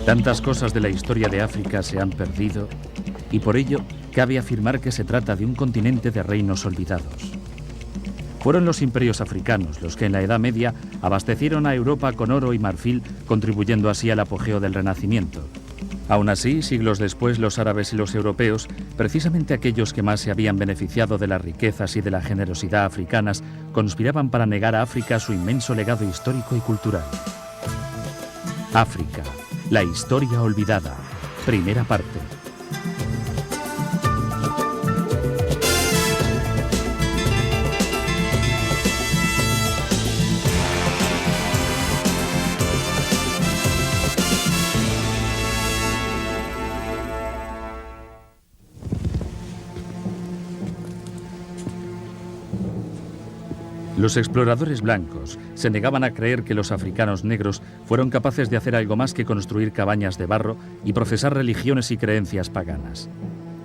Tantas cosas de la historia de África se han perdido y por ello cabe afirmar que se trata de un continente de reinos olvidados. Fueron los imperios africanos los que en la Edad Media abastecieron a Europa con oro y marfil, contribuyendo así al apogeo del Renacimiento. Aún así, siglos después, los árabes y los europeos, precisamente aquellos que más se habían beneficiado de las riquezas y de la generosidad africanas, conspiraban para negar a África su inmenso legado histórico y cultural. África, la historia olvidada. Primera parte. Los exploradores blancos se negaban a creer que los africanos negros fueron capaces de hacer algo más que construir cabañas de barro y profesar religiones y creencias paganas.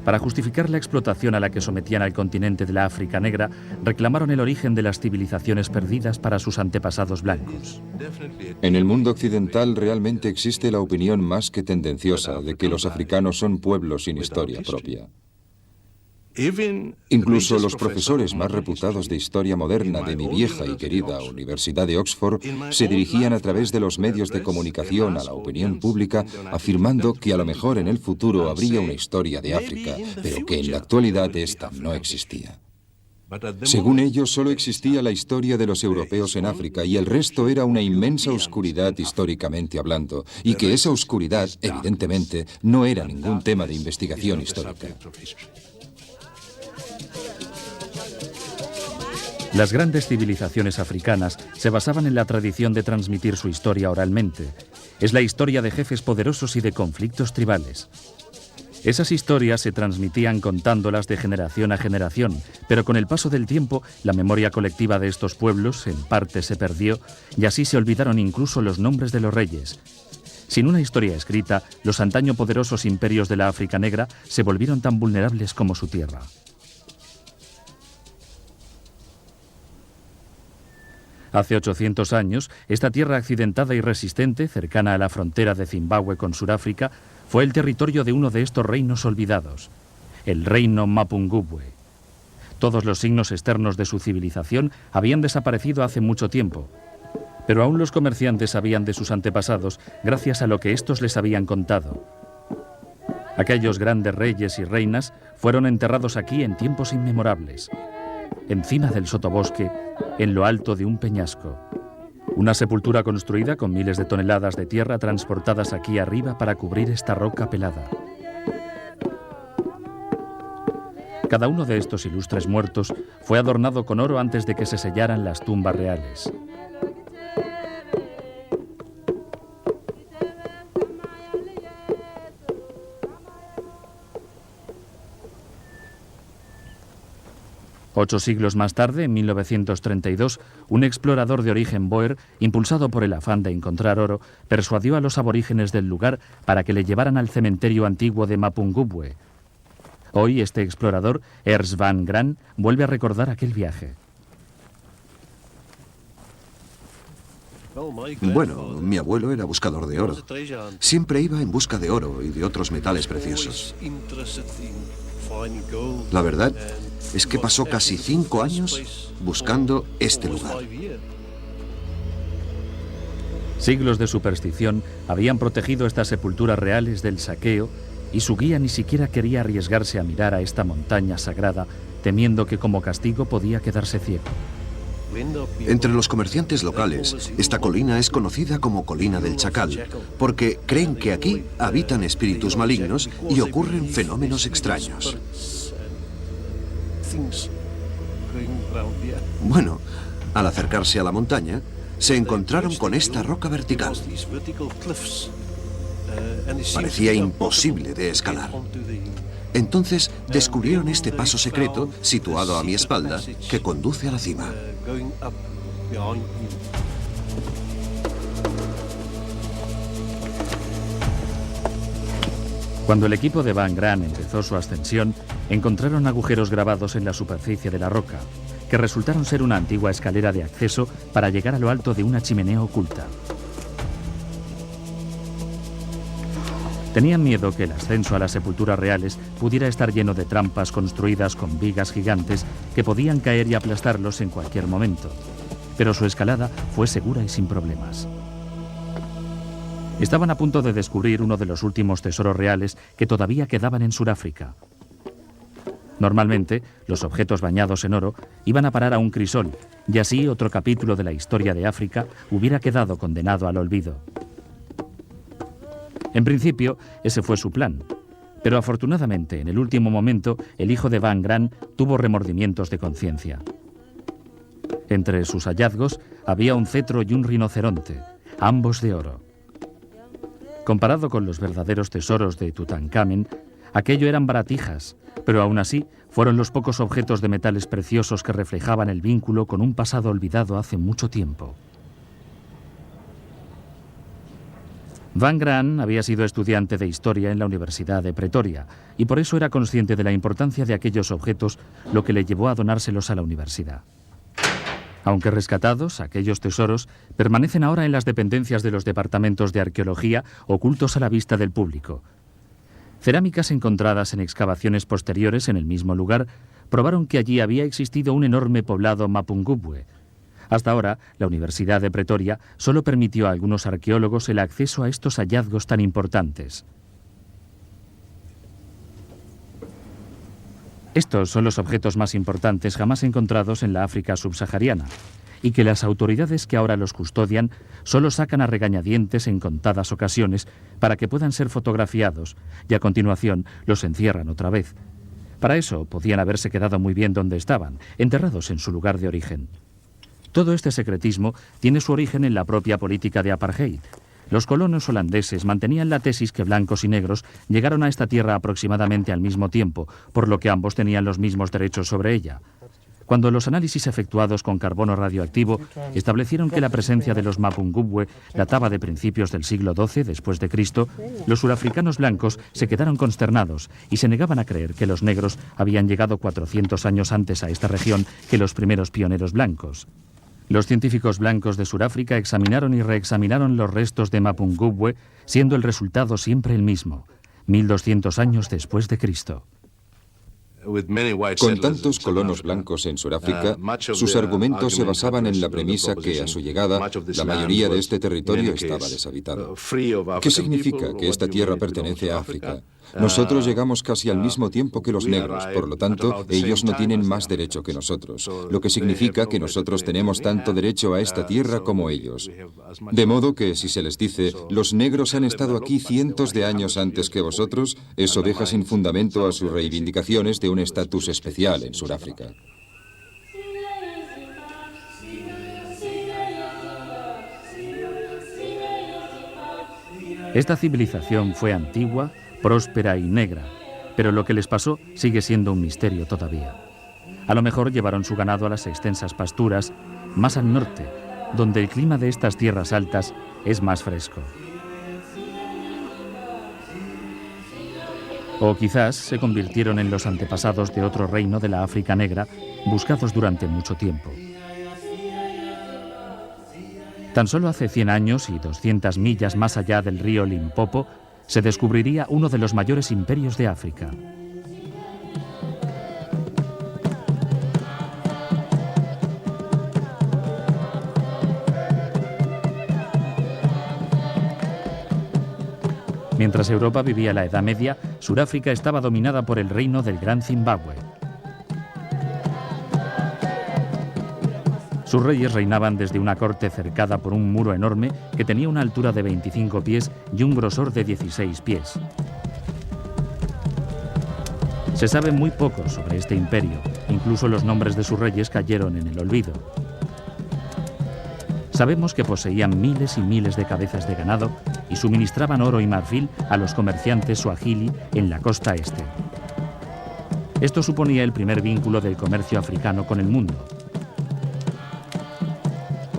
Para justificar la explotación a la que sometían al continente de la África negra, reclamaron el origen de las civilizaciones perdidas para sus antepasados blancos. En el mundo occidental realmente existe la opinión más que tendenciosa de que los africanos son pueblos sin historia propia. Incluso los profesores más reputados de historia moderna de mi vieja y querida Universidad de Oxford se dirigían a través de los medios de comunicación a la opinión pública afirmando que a lo mejor en el futuro habría una historia de África, pero que en la actualidad esta no existía. Según ellos, solo existía la historia de los europeos en África y el resto era una inmensa oscuridad históricamente hablando, y que esa oscuridad, evidentemente, no era ningún tema de investigación histórica. Las grandes civilizaciones africanas se basaban en la tradición de transmitir su historia oralmente. Es la historia de jefes poderosos y de conflictos tribales. Esas historias se transmitían contándolas de generación a generación, pero con el paso del tiempo, la memoria colectiva de estos pueblos en parte se perdió y así se olvidaron incluso los nombres de los reyes. Sin una historia escrita, los antaño poderosos imperios de la África negra se volvieron tan vulnerables como su tierra. Hace 800 años, esta tierra accidentada y resistente, cercana a la frontera de Zimbabue con Sudáfrica, fue el territorio de uno de estos reinos olvidados, el reino Mapungubwe. Todos los signos externos de su civilización habían desaparecido hace mucho tiempo, pero aún los comerciantes sabían de sus antepasados gracias a lo que estos les habían contado. Aquellos grandes reyes y reinas fueron enterrados aquí en tiempos inmemorables, encima del sotobosque, en lo alto de un peñasco. Una sepultura construida con miles de toneladas de tierra transportadas aquí arriba para cubrir esta roca pelada. Cada uno de estos ilustres muertos fue adornado con oro antes de que se sellaran las tumbas reales. Ocho siglos más tarde, en 1932, un explorador de origen Boer, impulsado por el afán de encontrar oro, persuadió a los aborígenes del lugar para que le llevaran al cementerio antiguo de Mapungubwe. Hoy este explorador, Ernst van Gran, vuelve a recordar aquel viaje. Bueno, mi abuelo era buscador de oro. Siempre iba en busca de oro y de otros metales preciosos. La verdad es que pasó casi 5 años buscando este lugar. Siglos de superstición habían protegido estas sepulturas reales del saqueo y su guía ni siquiera quería arriesgarse a mirar a esta montaña sagrada, temiendo que como castigo podía quedarse ciego. Entre los comerciantes locales, esta colina es conocida como Colina del Chacal, porque creen que aquí habitan espíritus malignos y ocurren fenómenos extraños. Bueno, al acercarse a la montaña, se encontraron con esta roca vertical. Parecía imposible de escalar. Entonces descubrieron este paso secreto situado a mi espalda que conduce a la cima. Cuando el equipo de Van Gran empezó su ascensión, encontraron agujeros grabados en la superficie de la roca, que resultaron ser una antigua escalera de acceso para llegar a lo alto de una chimenea oculta. Tenían miedo que el ascenso a las sepulturas reales pudiera estar lleno de trampas construidas con vigas gigantes que podían caer y aplastarlos en cualquier momento. Pero su escalada fue segura y sin problemas. Estaban a punto de descubrir uno de los últimos tesoros reales que todavía quedaban en Sudáfrica. Normalmente, los objetos bañados en oro iban a parar a un crisol, y así otro capítulo de la historia de África hubiera quedado condenado al olvido. En principio, ese fue su plan, pero afortunadamente, en el último momento, el hijo de Van Graan tuvo remordimientos de conciencia. Entre sus hallazgos había un cetro y un rinoceronte, ambos de oro. Comparado con los verdaderos tesoros de Tutankamen, aquello eran baratijas, pero aún así fueron los pocos objetos de metales preciosos que reflejaban el vínculo con un pasado olvidado hace mucho tiempo. Van Graan había sido estudiante de historia en la Universidad de Pretoria y por eso era consciente de la importancia de aquellos objetos, lo que le llevó a donárselos a la universidad. Aunque rescatados, aquellos tesoros permanecen ahora en las dependencias de los departamentos de arqueología, ocultos a la vista del público. Cerámicas encontradas en excavaciones posteriores en el mismo lugar probaron que allí había existido un enorme poblado mapungubwe. Hasta ahora, la Universidad de Pretoria solo permitió a algunos arqueólogos el acceso a estos hallazgos tan importantes. Estos son los objetos más importantes jamás encontrados en la África subsahariana, y que las autoridades que ahora los custodian solo sacan a regañadientes en contadas ocasiones para que puedan ser fotografiados, y a continuación los encierran otra vez. Para eso podían haberse quedado muy bien donde estaban, enterrados en su lugar de origen. Todo este secretismo tiene su origen en la propia política de apartheid. Los colonos holandeses mantenían la tesis que blancos y negros llegaron a esta tierra aproximadamente al mismo tiempo, por lo que ambos tenían los mismos derechos sobre ella. Cuando los análisis efectuados con carbono radioactivo establecieron que la presencia de los mapungubwe databa de principios del siglo XII después de Cristo, los surafricanos blancos se quedaron consternados y se negaban a creer que los negros habían llegado 400 años antes a esta región que los primeros pioneros blancos. Los científicos blancos de Sudáfrica examinaron y reexaminaron los restos de mapungubwe, siendo el resultado siempre el mismo, 1200 años después de Cristo. Con tantos colonos blancos en Sudáfrica, sus argumentos se basaban en la premisa que a su llegada la mayoría de este territorio estaba deshabitado. ¿Qué significa que esta tierra pertenece a África? Nosotros llegamos casi al mismo tiempo que los negros, por lo tanto, ellos no tienen más derecho que nosotros, lo que significa que nosotros tenemos tanto derecho a esta tierra como ellos. De modo que si se les dice, los negros han estado aquí cientos de años antes que vosotros, eso deja sin fundamento a sus reivindicaciones de un estatus especial en Sudáfrica. Esta civilización fue antigua, próspera y negra, pero lo que les pasó sigue siendo un misterio todavía. A lo mejor llevaron su ganado a las extensas pasturas más al norte, donde el clima de estas tierras altas es más fresco. O quizás se convirtieron en los antepasados de otro reino de la África negra, buscados durante mucho tiempo. Tan solo hace 100 años y 200 millas más allá del río Limpopo, se descubriría uno de los mayores imperios de África. Mientras Europa vivía la Edad Media, Sudáfrica estaba dominada por el reino del Gran Zimbabue. Sus reyes reinaban desde una corte cercada por un muro enorme que tenía una altura de 25 pies y un grosor de 16 pies. Se sabe muy poco sobre este imperio, incluso los nombres de sus reyes cayeron en el olvido. Sabemos que poseían miles y miles de cabezas de ganado y suministraban oro y marfil a los comerciantes suajili en la costa este. Esto suponía el primer vínculo del comercio africano con el mundo.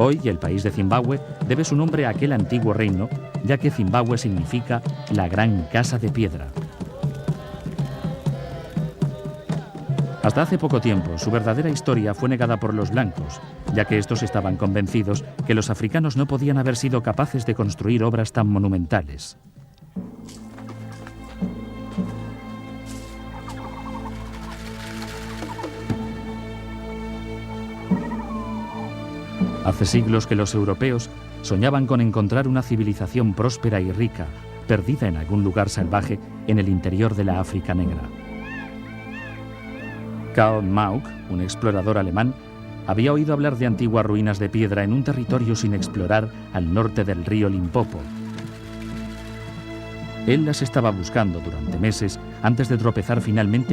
Hoy, el país de Zimbabue debe su nombre a aquel antiguo reino, ya que Zimbabue significa la gran casa de piedra. Hasta hace poco tiempo, su verdadera historia fue negada por los blancos, ya que estos estaban convencidos que los africanos no podían haber sido capaces de construir obras tan monumentales. Hace siglos que los europeos soñaban con encontrar una civilización próspera y rica, perdida en algún lugar salvaje en el interior de la África negra. Karl Mauck, un explorador alemán, había oído hablar de antiguas ruinas de piedra en un territorio sin explorar al norte del río Limpopo. Él las estaba buscando durante meses antes de tropezar finalmente